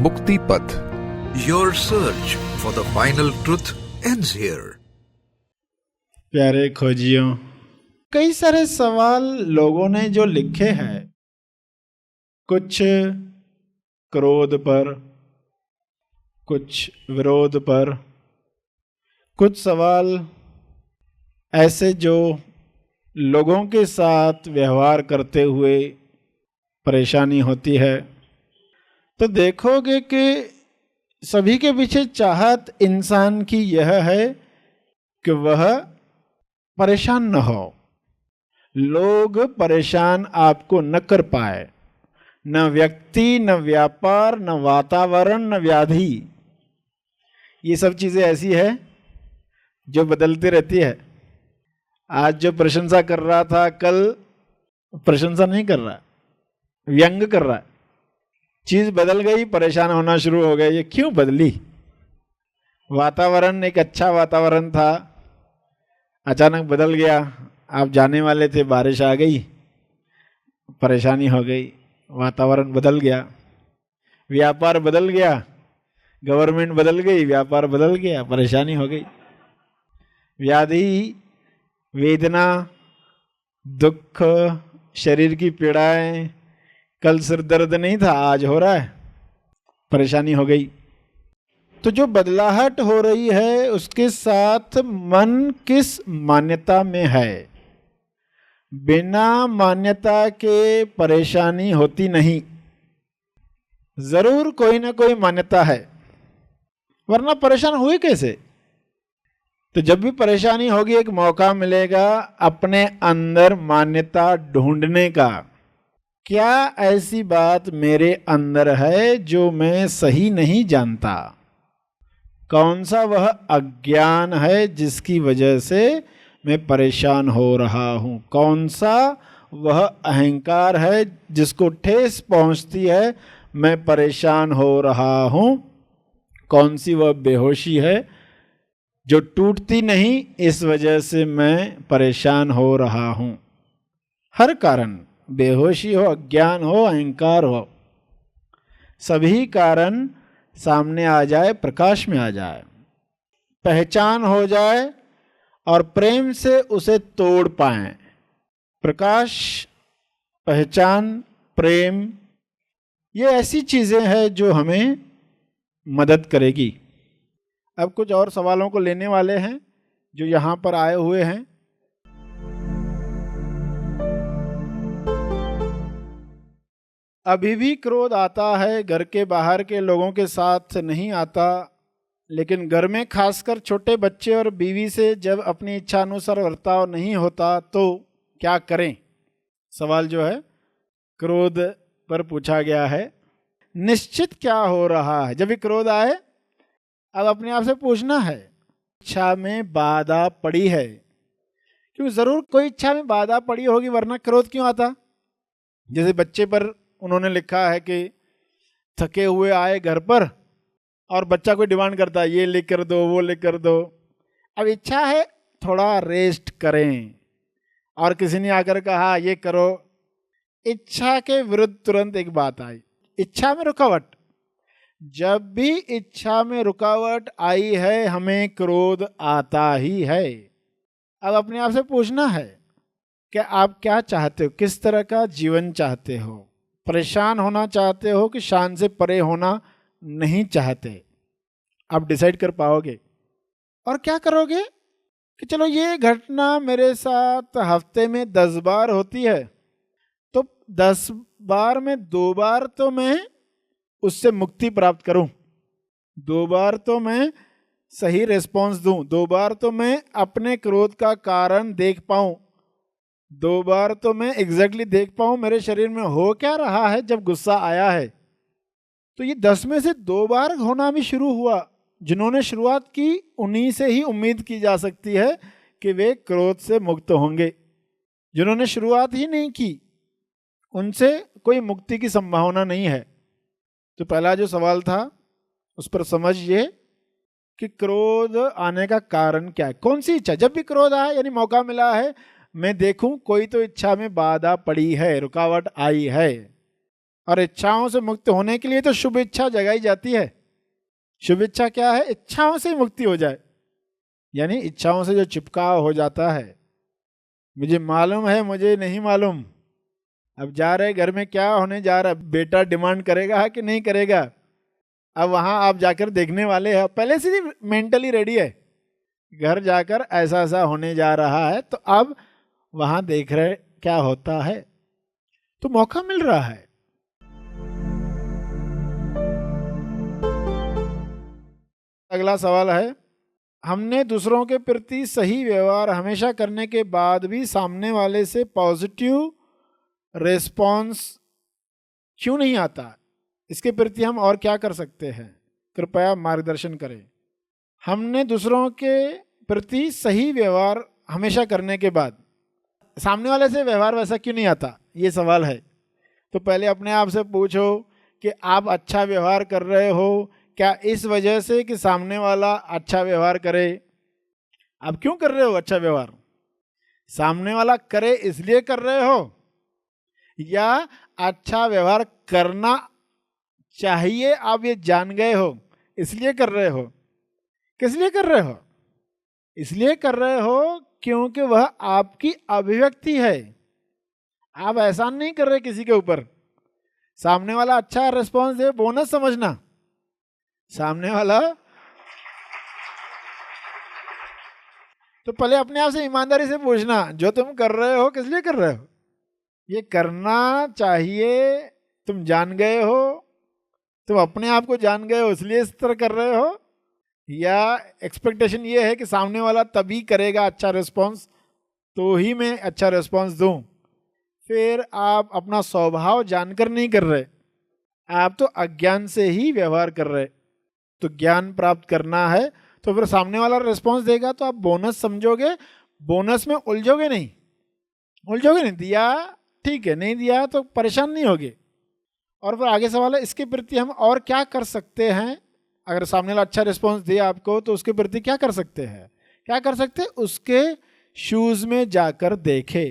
मुक्ति पथ। Your search for the final truth ends here. प्यारे खोजियों, कई सारे सवाल लोगों ने जो लिखे हैं, कुछ क्रोध पर, कुछ विरोध पर, कुछ सवाल ऐसे जो लोगों के साथ व्यवहार करते हुए परेशानी होती है, तो देखोगे कि सभी के पीछे चाहत इंसान की यह है कि वह परेशान न हो, लोग परेशान आपको न कर पाए, न व्यक्ति, न व्यापार, न वातावरण, न व्याधि। ये सब चीजें ऐसी है जो बदलती रहती है। आज जो प्रशंसा कर रहा था, कल प्रशंसा नहीं कर रहा, व्यंग कर रहा है। चीज बदल गई, परेशान होना शुरू हो गए। ये क्यों बदली? वातावरण एक अच्छा वातावरण था, अचानक बदल गया। आप जाने वाले थे, बारिश आ गई, परेशानी हो गई, वातावरण बदल गया। व्यापार बदल गया, गवर्नमेंट बदल गई, व्यापार बदल गया, परेशानी हो गई। व्याधि, वेदना, दुख, शरीर की पीड़ाएं, कल सिर दर्द नहीं था, आज हो रहा है, परेशानी हो गई। तो जो बदलाहट हो रही है, उसके साथ मन किस मान्यता में है? बिना मान्यता के परेशानी होती नहीं, जरूर कोई ना कोई मान्यता है, वरना परेशान हुए कैसे? तो जब भी परेशानी होगी, एक मौका मिलेगा अपने अंदर मान्यता ढूंढने का। क्या ऐसी बात मेरे अंदर है जो मैं सही नहीं जानता? कौन सा वह अज्ञान है जिसकी वजह से मैं परेशान हो रहा हूं? कौन सा वह अहंकार है जिसको ठेस पहुंचती है, मैं परेशान हो रहा हूं? कौन सी वह बेहोशी है जो टूटती नहीं, इस वजह से मैं परेशान हो रहा हूं? हर कारण, बेहोशी हो, अज्ञान हो, अहंकार हो, सभी कारण सामने आ जाए, प्रकाश में आ जाए, पहचान हो जाए और प्रेम से उसे तोड़ पाएं। प्रकाश, पहचान, प्रेम, ये ऐसी चीजें हैं जो हमें मदद करेगी। अब कुछ और सवालों को लेने वाले हैं जो यहां पर आए हुए हैं। अभी भी क्रोध आता है, घर के बाहर के लोगों के साथ नहीं आता, लेकिन घर में खासकर छोटे बच्चे और बीवी से जब अपनी इच्छा अनुसार बर्ताव नहीं होता तो क्या करें? सवाल जो है क्रोध पर पूछा गया है। निश्चित क्या हो रहा है जब भी क्रोध आए? अब अपने आप से पूछना है, इच्छा में बाधा पड़ी है? क्योंकि जरूर कोई इच्छा में बाधा पड़ी होगी, वरना क्रोध क्यों आता? जैसे बच्चे पर उन्होंने लिखा है कि थके हुए आए घर पर और बच्चा कोई डिमांड करता है, ये लिख कर दो, वो लिख कर दो। अब इच्छा है थोड़ा रेस्ट करें, और किसी ने आकर कहा ये करो। इच्छा के विरुद्ध तुरंत एक बात आई, इच्छा में रुकावट। जब भी इच्छा में रुकावट आई है, हमें क्रोध आता ही है। अब अपने आप से पूछना है कि आप क्या चाहते हो, किस तरह का जीवन चाहते हो? परेशान होना चाहते हो कि शान से परे होना नहीं चाहते? आप डिसाइड कर पाओगे। और क्या करोगे कि चलो ये घटना मेरे साथ हफ्ते में 10 बार होती है, तो 10 बार में 2 बार तो मैं उससे मुक्ति प्राप्त करूं, 2 बार तो मैं सही रिस्पॉन्स दूं, 2 बार तो मैं अपने क्रोध का कारण देख पाऊं, 2 बार तो मैं एग्जैक्टली देख पाऊं मेरे शरीर में हो क्या रहा है जब गुस्सा आया है। तो ये 10 में से 2 बार होना भी शुरू हुआ। जिन्होंने शुरुआत की उन्हीं से ही उम्मीद की जा सकती है कि वे क्रोध से मुक्त होंगे। जिन्होंने शुरुआत ही नहीं की, उनसे कोई मुक्ति की संभावना नहीं है। तो पहला जो सवाल था उस पर समझिए कि क्रोध आने का कारण क्या है, कौन सी इच्छा। जब भी क्रोध आए यानी मौका मिला है, मैं देखूं कोई तो इच्छा में बाधा पड़ी है, रुकावट आई है, और इच्छाओं से मुक्त होने के लिए तो शुभ इच्छा जगाई जाती है। शुभ इच्छा क्या है? इच्छाओं से ही मुक्ति हो जाए, यानी इच्छाओं से जो चिपकाव हो जाता है, मुझे मालूम है मुझे नहीं मालूम, अब जा रहे घर में क्या होने जा रहा है, बेटा डिमांड करेगा कि नहीं करेगा, अब वहां आप जाकर देखने वाले हैं, पहले से ही मेंटली रेडी है, घर जाकर ऐसा ऐसा होने जा रहा है, तो अब वहां देख रहे क्या होता है, तो मौका मिल रहा है। अगला सवाल है, हमने दूसरों के प्रति सही व्यवहार हमेशा करने के बाद भी सामने वाले से पॉजिटिव रिस्पॉन्स क्यों नहीं आता? इसके प्रति हम और क्या कर सकते हैं? कृपया मार्गदर्शन करें। हमने दूसरों के प्रति सही व्यवहार हमेशा करने के बाद सामने वाले से व्यवहार वैसा क्यों नहीं आता, ये सवाल है। तो पहले अपने आप से पूछो कि आप अच्छा व्यवहार कर रहे हो क्या इस वजह से कि सामने वाला अच्छा व्यवहार करे? आप क्यों कर रहे हो अच्छा व्यवहार? सामने वाला करे इसलिए कर रहे हो, या अच्छा व्यवहार करना चाहिए आप ये जान गए हो इसलिए कर रहे हो? किस लिए कर रहे हो? इसलिए कर रहे हो क्योंकि वह आपकी अभिव्यक्ति है। आप एहसान नहीं कर रहे किसी के ऊपर। सामने वाला अच्छा रिस्पॉन्स दे, बोनस समझना। सामने वाला तो पहले अपने आप से ईमानदारी से पूछना, जो तुम कर रहे हो किस लिए कर रहे हो? ये करना चाहिए, तुम जान गए हो, तुम अपने आप को जान गए हो इसलिए इस तरह कर रहे हो, या एक्सपेक्टेशन ये है कि सामने वाला तभी करेगा अच्छा रिस्पॉन्स तो ही मैं अच्छा रिस्पॉन्स दूं? फिर आप अपना स्वभाव जानकर नहीं कर रहे, आप तो अज्ञान से ही व्यवहार कर रहे। तो ज्ञान प्राप्त करना है तो फिर सामने वाला रिस्पॉन्स देगा तो आप बोनस समझोगे, बोनस में उलझोगे नहीं। उलझोगे नहीं, दिया ठीक है, नहीं दिया तो परेशान नहीं होगे। और फिर आगे सवाल है, इसके प्रति हम और क्या कर सकते हैं? अगर सामने वाला अच्छा रिस्पॉन्स दे आपको तो उसके प्रति क्या कर सकते हैं? क्या कर सकते हैं? उसके शूज में जाकर देखे।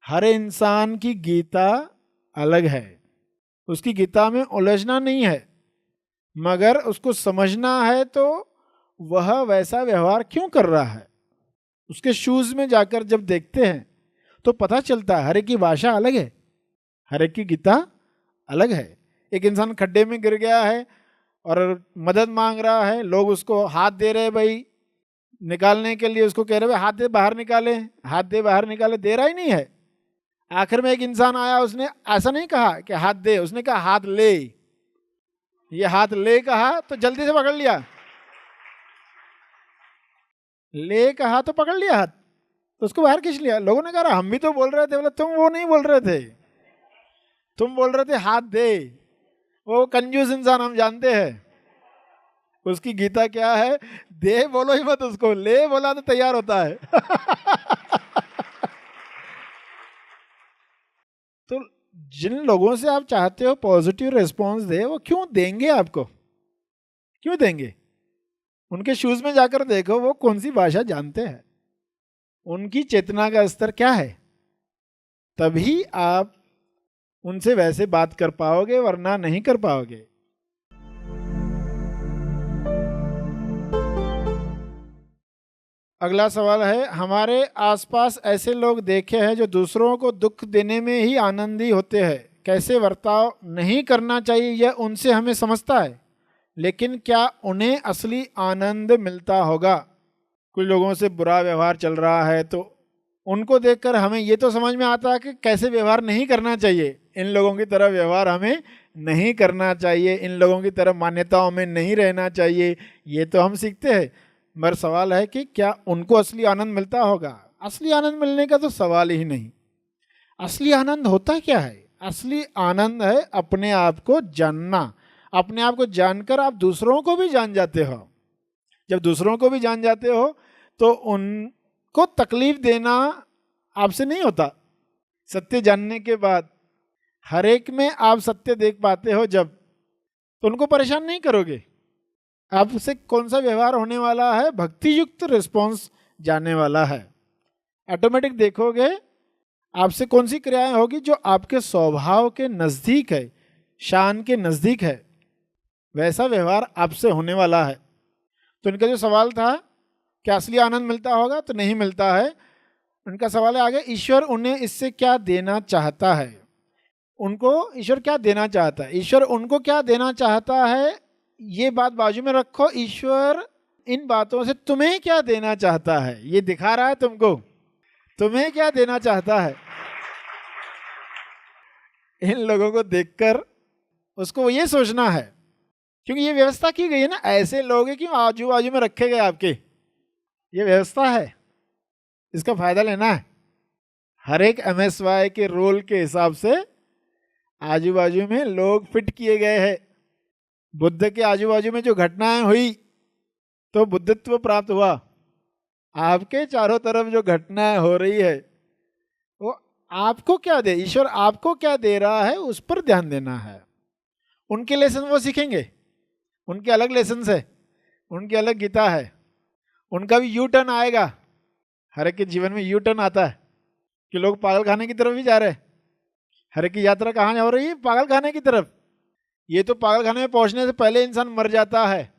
हर इंसान की गीता अलग है, उसकी गीता में उलझना नहीं है, मगर उसको समझना है तो वह वैसा व्यवहार क्यों कर रहा है। उसके शूज में जाकर जब देखते हैं तो पता चलता है। हर एक की भाषा अलग है, हर एक की गीता अलग है। एक इंसान खड्डे में गिर गया है और मदद मांग रहा है, लोग उसको हाथ दे रहे हैं, भाई निकालने के लिए उसको कह रहे हैं हाथ दे बाहर निकाले, हाथ दे बाहर निकाले, दे रहा ही नहीं है। आखिर में एक इंसान आया, उसने ऐसा नहीं कहा कि हाथ दे, उसने कहा हाथ ले। ये हाथ ले कहा तो जल्दी से पकड़ लिया, ले कहा तो पकड़ लिया हाथ, तो उसको बाहर खींच लिया। लोगों ने कहा हम भी तो बोल रहे थे, बोला तुम वो नहीं बोल रहे थे, तुम बोल रहे थे हाथ दे। वो कंजूस इंसान हम जानते हैं, उसकी गीता क्या है, दे बोलो ही मत उसको, ले बोला तो तैयार होता है। तो जिन लोगों से आप चाहते हो पॉजिटिव रिस्पॉन्स दे, वो क्यों देंगे आपको? क्यों देंगे? उनके शूज में जाकर देखो वो कौन सी भाषा जानते हैं, उनकी चेतना का स्तर क्या है, तभी आप उनसे वैसे बात कर पाओगे, वरना नहीं कर पाओगे। अगला सवाल है, हमारे आसपास ऐसे लोग देखे हैं जो दूसरों को दुख देने में ही आनंदी होते हैं। कैसे बर्ताव नहीं करना चाहिए यह उनसे हमें समझता है, लेकिन क्या उन्हें असली आनंद मिलता होगा? कुछ लोगों से बुरा व्यवहार चल रहा है तो उनको देखकर हमें ये तो समझ में आता है कि कैसे व्यवहार नहीं करना चाहिए। इन लोगों की तरह व्यवहार हमें नहीं करना चाहिए, इन लोगों की तरह मान्यताओं में नहीं रहना चाहिए, ये तो हम सीखते हैं। मगर सवाल है कि क्या उनको असली आनंद मिलता होगा? असली आनंद मिलने का तो सवाल ही नहीं। असली आनंद होता क्या है? असली आनंद है अपने आप को जानना। अपने आप को जानकर आप दूसरों को भी जान जाते हो। जब दूसरों को भी जान जाते हो तो उनको तकलीफ देना आपसे नहीं होता। सत्य जानने के बाद हर एक में आप सत्य देख पाते हो जब, तो उनको परेशान नहीं करोगे। आपसे कौन सा व्यवहार होने वाला है? भक्ति युक्त रिस्पॉन्स जाने वाला है। ऑटोमेटिक देखोगे आपसे कौन सी क्रियाएं होगी जो आपके स्वभाव के नज़दीक है, शान के नज़दीक है, वैसा व्यवहार आपसे होने वाला है। तो इनका जो सवाल था क्या असली आनंद मिलता होगा, तो नहीं मिलता है। उनका सवाल है आगे, ईश्वर उन्हें इससे क्या देना चाहता है। उनको ईश्वर क्या देना चाहता है, ईश्वर उनको क्या देना चाहता है, ये बात बाजू में रखो। ईश्वर इन बातों से तुम्हें क्या देना चाहता है, ये दिखा रहा है तुमको, तुम्हें क्या देना चाहता है। इन लोगों को देखकर उसको ये सोचना है, क्योंकि ये व्यवस्था की गई है ना, ऐसे लोग हैं कि आजू बाजू में रखे गए आपके, ये व्यवस्था है, इसका फायदा लेना है। हर एक MSY के रोल के हिसाब से आजू बाजू में लोग फिट किए गए हैं। बुद्ध के आजू बाजू में जो घटनाएं हुई तो बुद्धत्व प्राप्त हुआ। आपके चारों तरफ जो घटनाएं हो रही है वो आपको क्या दे, ईश्वर आपको क्या दे रहा है, उस पर ध्यान देना है। उनके लेसन वो सीखेंगे, उनके अलग लेसन है, उनकी अलग गीता है, उनका भी यू टर्न आएगा। हर एक के जीवन में यू टर्न आता है कि लोग पागल खाने की तरफ भी जा रहे हैं। हर एक की यात्रा कहाँ हो रही है, पागल खाने की तरफ। ये तो पागल खाने में पहुंचने से पहले इंसान मर जाता है,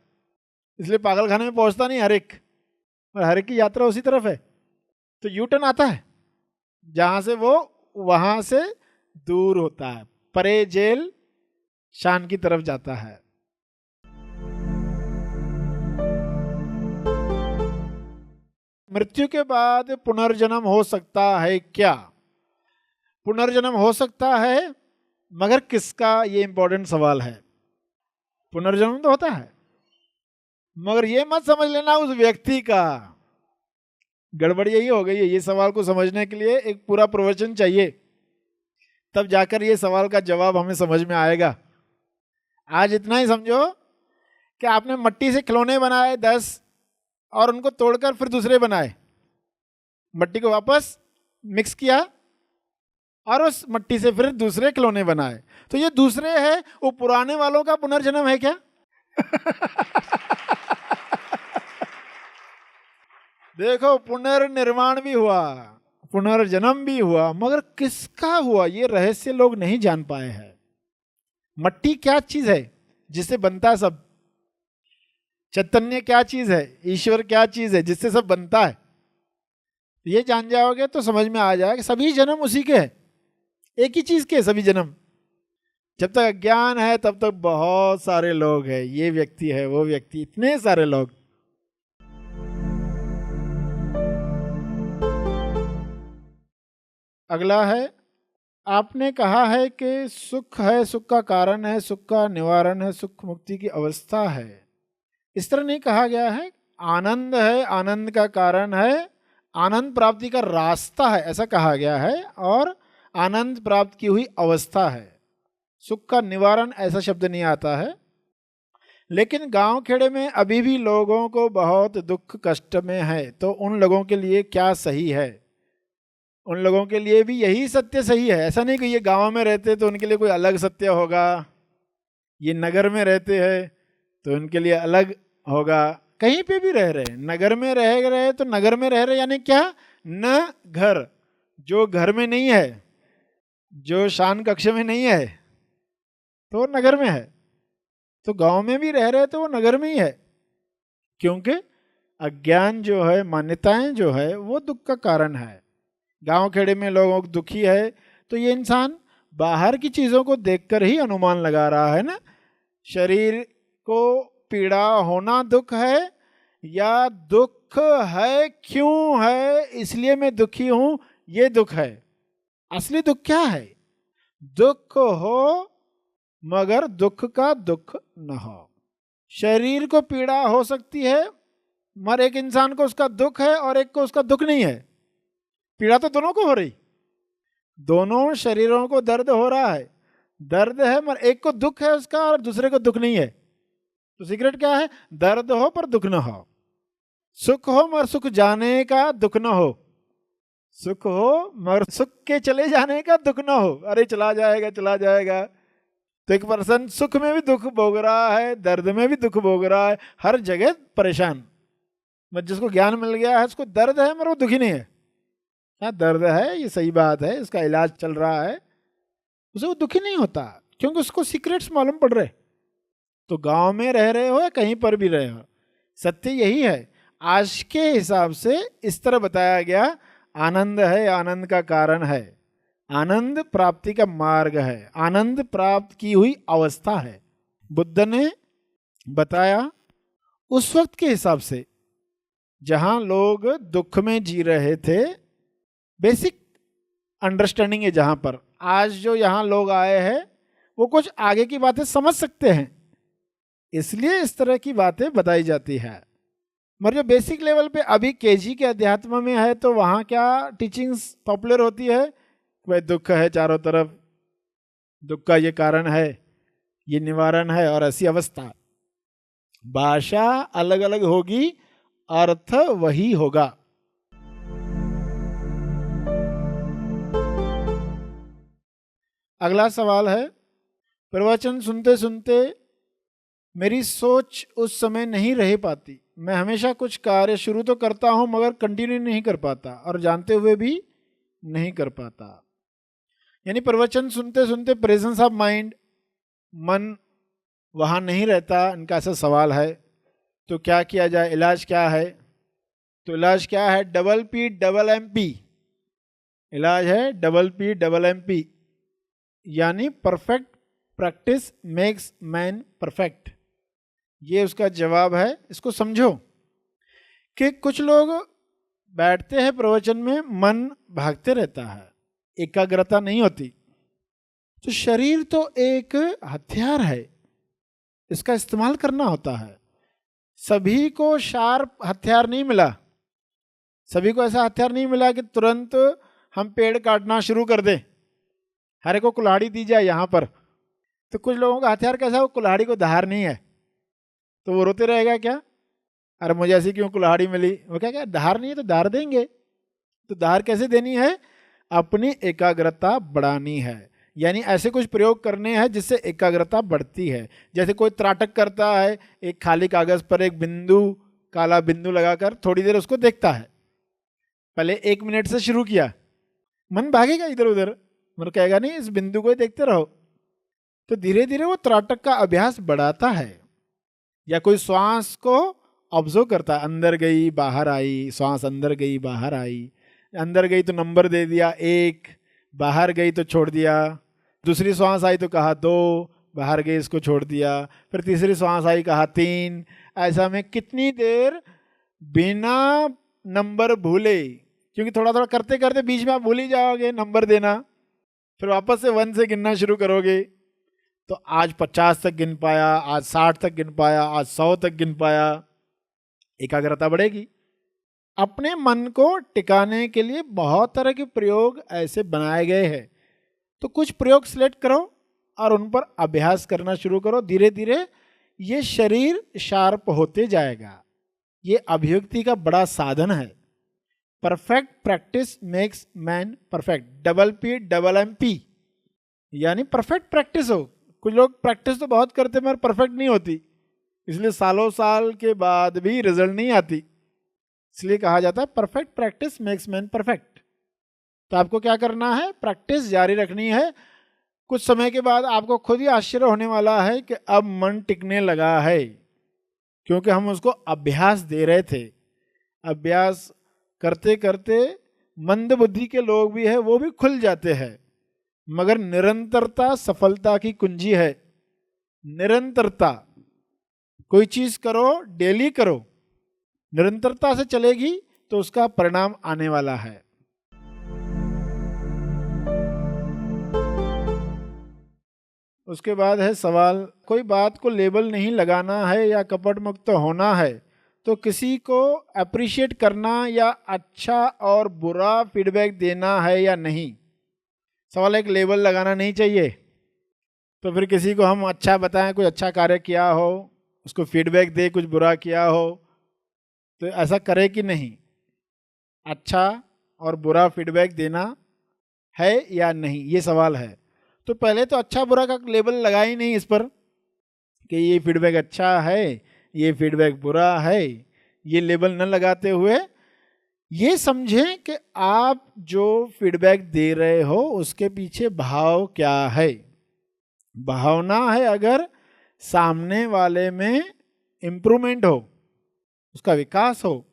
इसलिए पागल खाने में पहुंचता नहीं हर एक, और हर एक की यात्रा उसी तरफ है। तो यू टर्न आता है, जहां से वो वहां से दूर होता है, परे जेल शान की तरफ जाता है। मृत्यु के बाद पुनर्जन्म हो सकता है क्या? पुनर्जन्म हो सकता है, मगर किसका, ये इंपॉर्टेंट सवाल है। पुनर्जन्म तो होता है, मगर ये मत समझ लेना उस व्यक्ति का। गड़बड़ यही हो गई है। ये सवाल को समझने के लिए एक पूरा प्रवचन चाहिए, तब जाकर ये सवाल का जवाब हमें समझ में आएगा। आज इतना ही समझो कि आपने मट्टी से खिलौने बनाए 10 और उनको तोड़कर फिर दूसरे बनाए, मट्टी को वापस मिक्स किया और उस मट्टी से फिर दूसरे खिलौने बनाए। तो ये दूसरे है, वो पुराने वालों का पुनर्जन्म है क्या? देखो, पुनर्निर्माण भी हुआ, पुनर्जन्म भी हुआ, मगर किसका हुआ ये रहस्य लोग नहीं जान पाए हैं। मट्टी क्या चीज है जिससे बनता है सब? चैतन्य क्या चीज है? ईश्वर क्या चीज है जिससे सब बनता है? ये जान जाओगे तो समझ में आ जाएगा सभी जन्म उसी के हैं, एक ही चीज के सभी जन्म। जब तक अज्ञान है तब तक बहुत सारे लोग हैं, ये व्यक्ति है, वो व्यक्ति, इतने सारे लोग। अगला है, आपने कहा है कि सुख है, सुख का कारण है, सुख का निवारण है, सुख मुक्ति की अवस्था है। इस तरह नहीं कहा गया है। आनंद है, आनंद का कारण है, आनंद प्राप्ति का रास्ता है, ऐसा कहा गया है, और आनंद प्राप्त की हुई अवस्था है। सुख का निवारण ऐसा शब्द नहीं आता है। लेकिन गांव खेड़े में अभी भी लोगों को बहुत दुख कष्ट में है, तो उन लोगों के लिए क्या सही है? उन लोगों के लिए भी यही सत्य सही है। ऐसा नहीं कि ये गांव में रहते तो उनके लिए कोई अलग सत्य होगा, ये नगर में रहते हैं तो उनके लिए अलग होगा। कहीं पे भी रह रहे, नगर में रह रहे तो नगर में रह रहे यानी क्या? न घर, जो घर में नहीं है, जो शान कक्ष में नहीं है, तो वो नगर में है। तो गांव में भी रह रहे तो वो नगर में ही है, क्योंकि अज्ञान जो है, मान्यताएं जो है, वो दुख का कारण है। गांव खेड़े में लोगों को दुखी है तो ये इंसान बाहर की चीज़ों को देखकर ही अनुमान लगा रहा है ना। शरीर को पीड़ा होना दुख है, या दुख है क्यों है इसलिए मैं दुखी हूं, ये दुख है। असली दुख क्या है? दुख हो मगर दुख का दुख न हो। शरीर को पीड़ा हो सकती है, मगर एक इंसान को उसका दुख है और एक को उसका दुख नहीं है। पीड़ा तो दोनों को हो रही, दोनों शरीरों को दर्द हो रहा है, दर्द है, मगर एक को दुख है उसका और दूसरे को दुख नहीं है। तो सीक्रेट क्या है? दर्द हो पर दुख न हो, सुख हो मगर सुख जाने का दुख न हो, सुख हो मगर सुख के चले जाने का दुख न हो। अरे चला जाएगा, चला जाएगा। तो एक पर्सन सुख में भी दुख भोग रहा है, दर्द में भी दुख भोग रहा है, हर जगह परेशान। मगर जिसको ज्ञान मिल गया है उसको दर्द है मगर वो दुखी नहीं है। क्या दर्द है, ये सही बात है, इसका इलाज चल रहा है, उसे वो दुखी नहीं होता, क्योंकि उसको सीक्रेट्स मालूम पड़ रहे। तो गांव में रह रहे हो या कहीं पर भी रहे हो, सत्य यही है। आज के हिसाब से इस तरह बताया गया, आनंद है, आनंद का कारण है, आनंद प्राप्ति का मार्ग है, आनंद प्राप्त की हुई अवस्था है। बुद्ध ने बताया उस वक्त के हिसाब से जहां लोग दुख में जी रहे थे, बेसिक अंडरस्टैंडिंग है जहां पर। आज जो यहाँ लोग आए हैं वो कुछ आगे की बातें समझ सकते हैं, इसलिए इस तरह की बातें बताई जाती है। मगर जो बेसिक लेवल पे अभी केजी के अध्यात्म में है, तो वहाँ क्या टीचिंग्स पॉपुलर होती है, भाई दुख है चारों तरफ, दुख का ये कारण है, ये निवारण है, और ऐसी अवस्था। भाषा अलग अलग होगी, अर्थ वही होगा। अगला सवाल है, प्रवचन सुनते सुनते मेरी सोच उस समय नहीं रह पाती, मैं हमेशा कुछ कार्य शुरू तो करता हूं मगर कंटिन्यू नहीं कर पाता, और जानते हुए भी नहीं कर पाता। यानी प्रवचन सुनते सुनते प्रेजेंस ऑफ माइंड, मन वहाँ नहीं रहता, इनका ऐसा सवाल है। तो क्या किया जाए, इलाज क्या है? तो इलाज क्या है? PPMP। इलाज है PPMP, यानी perfect practice makes man perfect. ये उसका जवाब है। इसको समझो कि कुछ लोग बैठते हैं प्रवचन में, मन भागते रहता है, एकाग्रता नहीं होती। तो शरीर तो एक हथियार है, इसका इस्तेमाल करना होता है। सभी को शार्प हथियार नहीं मिला, सभी को ऐसा हथियार नहीं मिला कि तुरंत हम पेड़ काटना शुरू कर दें, हर एक को कुल्हाड़ी दी जाए यहाँ पर। तो कुछ लोगों का हथियार कैसा है, वो कुल्हाड़ी को धार नहीं है, तो वो रोते रहेगा क्या, अरे मुझे ऐसी क्यों कुल्हाड़ी मिली। वो क्या धार नहीं है तो धार देंगे। तो धार कैसे देनी है? अपनी एकाग्रता बढ़ानी है, यानी ऐसे कुछ प्रयोग करने हैं जिससे एकाग्रता बढ़ती है। जैसे कोई त्राटक करता है, एक खाली कागज पर एक बिंदु, काला बिंदु लगाकर थोड़ी देर उसको देखता है। पहले 1 मिनट से शुरू किया, मन भागेगा इधर उधर, मन कहेगा नहीं, इस बिंदु को ही देखते रहो। तो धीरे धीरे वो त्राटक का अभ्यास बढ़ाता है। या कोई श्वास को ऑब्जर्व करता है, अंदर गई बाहर आई, श्वास अंदर गई बाहर आई, अंदर गई तो नंबर दे दिया 1, बाहर गई तो छोड़ दिया, दूसरी श्वास आई तो कहा 2, बाहर गई इसको छोड़ दिया, फिर तीसरी श्वास आई कहा 3। ऐसा में कितनी देर बिना नंबर भूले, क्योंकि थोड़ा थोड़ा करते करते बीच में आप भूल ही जाओगे नंबर देना, फिर वापस से 1 से गिनना शुरू करोगे। तो आज 50 तक गिन पाया, आज 60 तक गिन पाया, आज 100 तक गिन पाया, एकाग्रता बढ़ेगी। अपने मन को टिकाने के लिए बहुत तरह के प्रयोग ऐसे बनाए गए हैं। तो कुछ प्रयोग सिलेक्ट करो और उन पर अभ्यास करना शुरू करो। धीरे धीरे ये शरीर शार्प होते जाएगा। ये अभिव्यक्ति का बड़ा साधन है। Perfect practice makes man perfect. PPMP, यानी परफेक्ट प्रैक्टिस हो। कुछ लोग प्रैक्टिस तो बहुत करते मगर परफेक्ट नहीं होती, इसलिए सालों साल के बाद भी रिजल्ट नहीं आती। इसलिए कहा जाता है perfect practice makes man perfect. तो आपको क्या करना है? प्रैक्टिस जारी रखनी है। कुछ समय के बाद आपको खुद ही आश्चर्य होने वाला है कि अब मन टिकने लगा है, क्योंकि हम उसको अभ्यास दे रहे थे। अभ्यास करते करते मंद बुद्धि के लोग भी हैं, वो भी खुल जाते हैं। मगर निरंतरता सफलता की कुंजी है। निरंतरता, कोई चीज करो, डेली करो, निरंतरता से चलेगी तो उसका परिणाम आने वाला है। उसके बाद है सवाल, कोई बात को लेबल नहीं लगाना है या कपट मुक्त होना है, तो किसी को अप्रिशिएट करना या अच्छा और बुरा फीडबैक देना है या नहीं? सवाल एक लेबल लगाना नहीं चाहिए। तो फिर किसी को हम अच्छा बताएं, कोई अच्छा कार्य किया हो, उसको फीडबैक दे, कुछ बुरा किया हो, तो ऐसा करे कि नहीं? अच्छा और बुरा फीडबैक देना है या नहीं, ये सवाल है। तो पहले तो अच्छा बुरा का लेबल लगा ही नहीं इस पर कि ये फीडबैक अच्छा है, ये फीडबैक बुरा है। ये लेबल न लगाते हुए ये समझें कि आप जो फीडबैक दे रहे हो उसके पीछे भाव क्या है। भावना है अगर सामने वाले में इम्प्रूवमेंट हो, उसका विकास हो,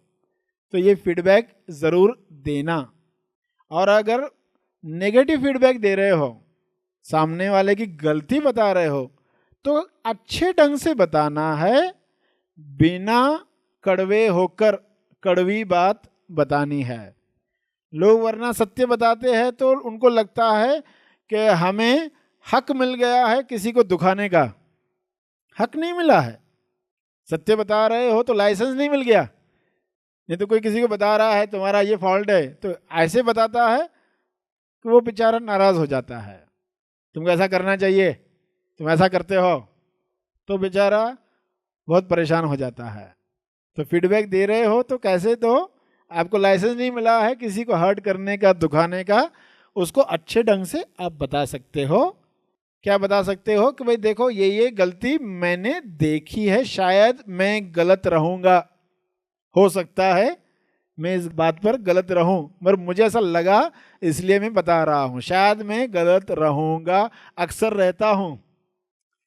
तो ये फीडबैक ज़रूर देना। और अगर नेगेटिव फीडबैक दे रहे हो, सामने वाले की गलती बता रहे हो, तो अच्छे ढंग से बताना है, बिना कड़वे होकर कड़वी बात बतानी है। लोग वरना सत्य बताते हैं तो उनको लगता है कि हमें हक मिल गया है किसी को दुखाने का। हक नहीं मिला है। सत्य बता रहे हो तो लाइसेंस नहीं मिल गया। नहीं तो कोई किसी को बता रहा है तुम्हारा ये फॉल्ट है, तो ऐसे बताता है कि वो बेचारा नाराज हो जाता है, तुमको ऐसा करना चाहिए, तुम ऐसा करते हो, तो बेचारा बहुत परेशान हो जाता है। तो फीडबैक दे रहे हो तो कैसे दो, आपको लाइसेंस नहीं मिला है किसी को हर्ट करने का, दुखाने का, उसको अच्छे ढंग से आप बता सकते हो। क्या बता सकते हो कि भाई देखो ये गलती मैंने देखी है, शायद मैं गलत रहूँगा, हो सकता है मैं इस बात पर गलत रहूं, मगर मुझे ऐसा लगा इसलिए मैं बता रहा हूं। शायद मैं गलत रहूंगा, अक्सर रहता हूं,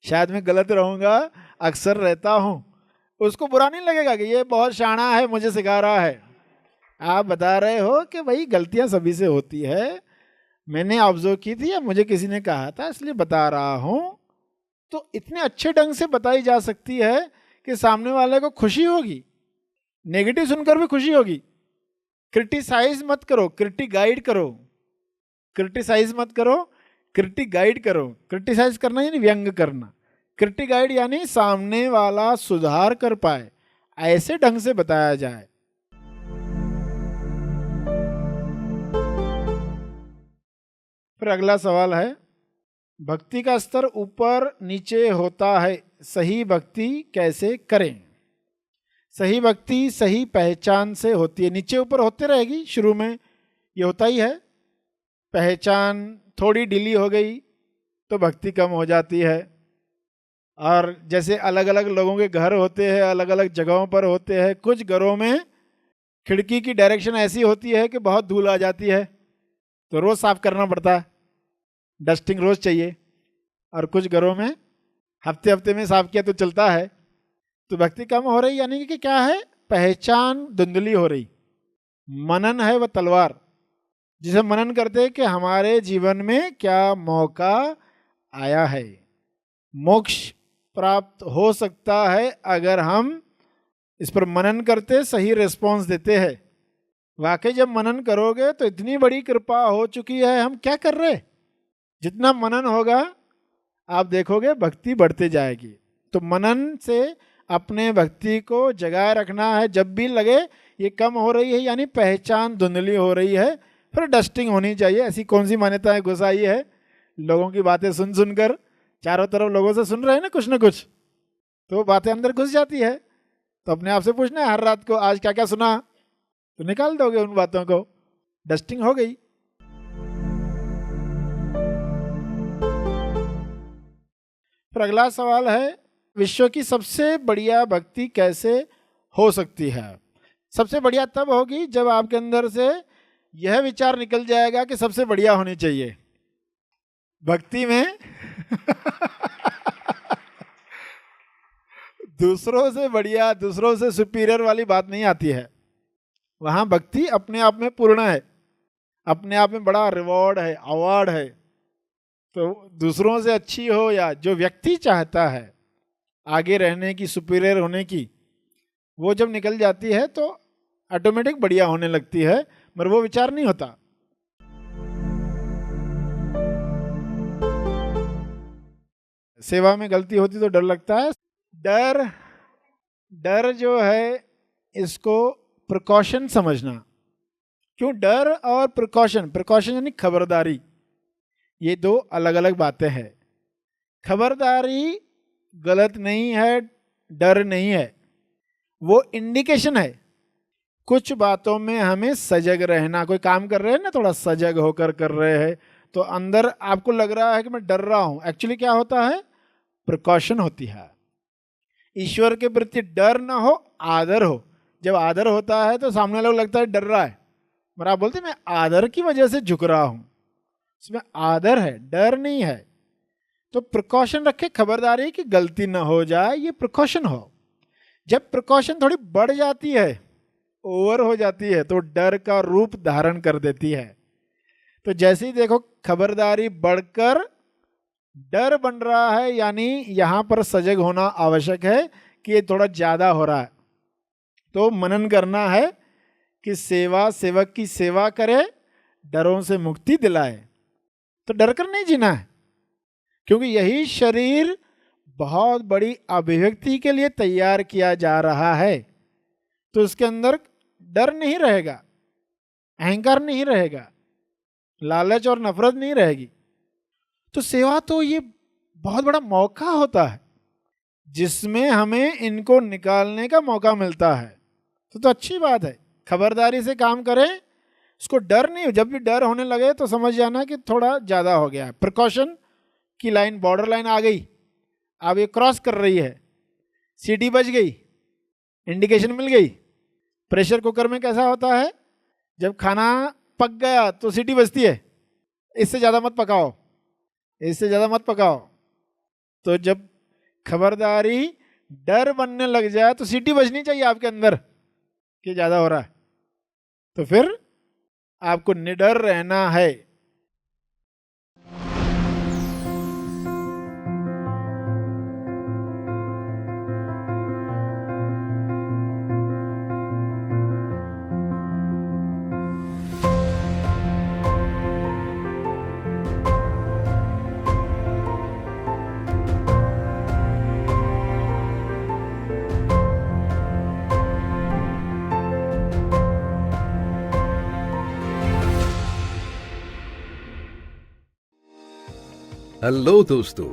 शायद मैं गलत रहूंगा, अक्सर रहता हूं। उसको बुरा नहीं लगेगा कि ये बहुत शाना है, मुझे सिखा रहा है। आप बता रहे हो कि भाई गलतियां सभी से होती है, मैंने ऑब्जर्व की थी या मुझे किसी ने कहा था इसलिए बता रहा हूं। तो इतने अच्छे ढंग से बताई जा सकती है कि सामने वाले को खुशी होगी, नेगेटिव सुनकर भी खुशी होगी। क्रिटिसाइज मत करो, क्रिटिगाइड करो। क्रिटिसाइज मत करो, क्रिटिगाइड करो। क्रिटिसाइज करना यानी व्यंग करना, क्रिटिगाइड यानी सामने वाला सुधार कर पाए, ऐसे ढंग से बताया जाए। फिर अगला सवाल है, भक्ति का स्तर ऊपर नीचे होता है, सही भक्ति कैसे करें? सही भक्ति सही पहचान से होती है। नीचे ऊपर होते रहेगी, शुरू में ये होता ही है। पहचान थोड़ी ढीली हो गई तो भक्ति कम हो जाती है। और जैसे अलग अलग लोगों के घर होते हैं, अलग अलग जगहों पर होते हैं। कुछ घरों में खिड़की की डायरेक्शन ऐसी होती है कि बहुत धूल आ जाती है, तो रोज़ साफ करना पड़ता है, डस्टिंग रोज़ चाहिए। और कुछ घरों में हफ्ते हफ्ते में साफ किया तो चलता है। तो भक्ति कम हो रही, यानी कि क्या है, पहचान धुंधली हो रही। मनन है वह तलवार, जिसे मनन करते हैं कि हमारे जीवन में क्या मौका आया है। मोक्ष प्राप्त हो सकता है अगर हम इस पर मनन करते, सही रिस्पॉन्स देते हैं। वाकई जब मनन करोगे तो इतनी बड़ी कृपा हो चुकी है, हम क्या कर रहे। जितना मनन होगा आप देखोगे भक्ति बढ़ते जाएगी। तो मनन से अपने भक्ति को जगाए रखना है। जब भी लगे ये कम हो रही है, यानी पहचान धुंधली हो रही है, फिर डस्टिंग होनी चाहिए। ऐसी कौन सी मान्यताएं घुस आई है, लोगों की बातें सुन सुनकर, चारों तरफ लोगों से सुन रहे हैं ना कुछ, तो बातें अंदर घुस जाती है। तो अपने आप से पूछना है हर रात को, आज क्या क्या सुना, तो निकाल दोगे उन बातों को, डस्टिंग हो गई। फिर अगला सवाल है, विश्व की सबसे बढ़िया भक्ति कैसे हो सकती है? सबसे बढ़िया तब होगी जब आपके अंदर से यह विचार निकल जाएगा कि सबसे बढ़िया होनी चाहिए भक्ति में। दूसरों से बढ़िया, दूसरों से सुपीरियर वाली बात नहीं आती है। वहाँ भक्ति अपने आप में पूर्ण है, अपने आप में बड़ा रिवॉर्ड है, अवार्ड है। तो दूसरों से अच्छी हो, या जो व्यक्ति चाहता है आगे रहने की, सुपीरियर होने की, वो जब निकल जाती है तो ऑटोमेटिक बढ़िया होने लगती है, मगर वो विचार नहीं होता। सेवा में गलती होती तो डर लगता है। डर जो है इसको प्रिकॉशन समझना। क्यों डर और प्रिकॉशन? प्रिकॉशन यानी खबरदारी, ये दो अलग अलग बातें हैं। खबरदारी गलत नहीं है, डर नहीं है, वो इंडिकेशन है। कुछ बातों में हमें सजग रहना, कोई काम कर रहे हैं ना, थोड़ा सजग होकर कर रहे हैं, तो अंदर आपको लग रहा है कि मैं डर रहा हूं, एक्चुअली क्या होता है, प्रिकॉशन होती है। ईश्वर के प्रति डर ना हो, आदर हो। जब आदर होता है तो सामने वाले को लगता है डर रहा है, और आप बोलते मैं आदर की वजह से झुक रहा हूं, इसमें आदर है, डर नहीं है। तो प्रिकॉशन रखे, खबरदारी कि गलती ना हो जाए, ये प्रिकॉशन हो। जब प्रिकॉशन थोड़ी बढ़ जाती है, ओवर हो जाती है, तो डर का रूप धारण कर देती है। तो जैसे ही देखो खबरदारी बढ़कर डर बन रहा है, यानी यहां पर सजग होना आवश्यक है कि ये थोड़ा ज्यादा हो रहा है। तो मनन करना है कि सेवा, सेवक की सेवा करे, डरों से मुक्ति दिलाए। तो डर कर नहीं जीना है, क्योंकि यही शरीर बहुत बड़ी अभिव्यक्ति के लिए तैयार किया जा रहा है। तो उसके अंदर डर नहीं रहेगा, अहंकार नहीं रहेगा, लालच और नफरत नहीं रहेगी। तो सेवा तो ये बहुत बड़ा मौका होता है जिसमें हमें इनको निकालने का मौका मिलता है। तो अच्छी बात है, खबरदारी से काम करें, उसको डर नहीं। जब भी डर होने लगे तो समझ जाना कि थोड़ा ज़्यादा हो गया है। प्रिकॉशन की लाइन, बॉर्डर लाइन आ गई, अब ये क्रॉस कर रही है, सीटी बज गई, इंडिकेशन मिल गई। प्रेशर कुकर में कैसा होता है, जब खाना पक गया तो सीटी बजती है, इससे ज़्यादा मत पकाओ, इससे ज़्यादा मत पकाओ। तो जब खबरदारी डर बनने लग जाए तो सीटी बजनी चाहिए आपके अंदर कि ज़्यादा हो रहा है, तो फिर आपको निडर रहना है। हेलो दोस्तों,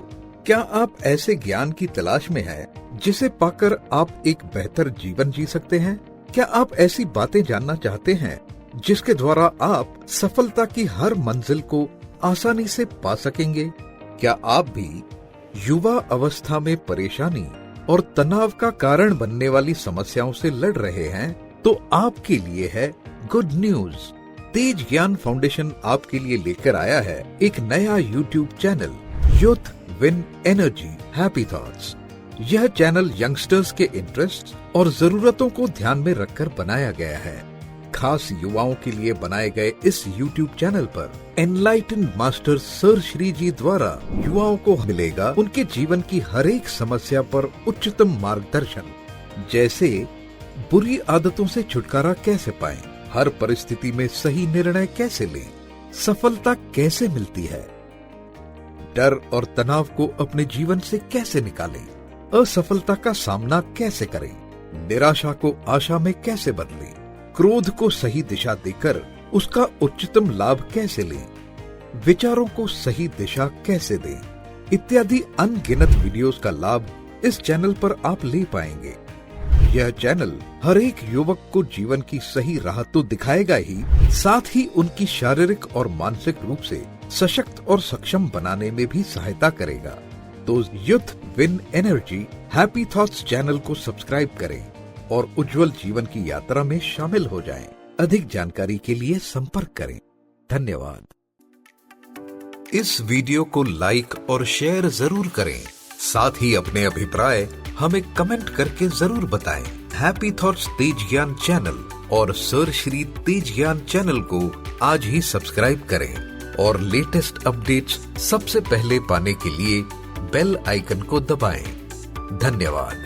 क्या आप ऐसे ज्ञान की तलाश में हैं जिसे पाकर आप एक बेहतर जीवन जी सकते हैं? क्या आप ऐसी बातें जानना चाहते हैं जिसके द्वारा आप सफलता की हर मंजिल को आसानी से पा सकेंगे? क्या आप भी युवा अवस्था में परेशानी और तनाव का कारण बनने वाली समस्याओं से लड़ रहे हैं? तो आपके लिए है गुड न्यूज। तेज ज्ञान फाउंडेशन आपके लिए लेकर आया है एक नया YouTube channel, youth win energy happy thoughts. यह चैनल यंगस्टर्स के इंटरेस्ट और जरूरतों को ध्यान में रखकर बनाया गया है। खास युवाओं के लिए बनाए गए इस YouTube चैनल पर एनलाइटन मास्टर सर श्री जी द्वारा युवाओं को मिलेगा उनके जीवन की हर एक समस्या पर उच्चतम मार्गदर्शन, जैसे बुरी आदतों से छुटकारा कैसे पाएं, हर परिस्थिति में सही निर्णय कैसे लें, सफलता कैसे मिलती है, डर और तनाव को अपने जीवन से कैसे निकालें, असफलता का सामना कैसे करें, निराशा को आशा में कैसे बदलें, क्रोध को सही दिशा देकर उसका उच्चतम लाभ कैसे लें, विचारों को सही दिशा कैसे दें, इत्यादि अनगिनत वीडियोस का लाभ इस चैनल पर आप ले पाएंगे। यह चैनल हर एक युवक को जीवन की सही राह तो दिखाएगा ही, साथ ही उनकी शारीरिक और मानसिक रूप से सशक्त और सक्षम बनाने में भी सहायता करेगा। तो youth win energy happy thoughts channel को सब्सक्राइब करें और उज्जवल जीवन की यात्रा में शामिल हो जाएं। अधिक जानकारी के लिए संपर्क करें। धन्यवाद। इस वीडियो को लाइक और शेयर जरूर करें, साथ ही अपने अभिप्राय हमें कमेंट करके जरूर बताएं। हैप्पी थॉट्स तेज ज्ञान चैनल और सर श्री तेज ज्ञान चैनल को आज ही सब्सक्राइब करें और लेटेस्ट अपडेट्स सबसे पहले पाने के लिए बेल आइकन को दबाएं। धन्यवाद।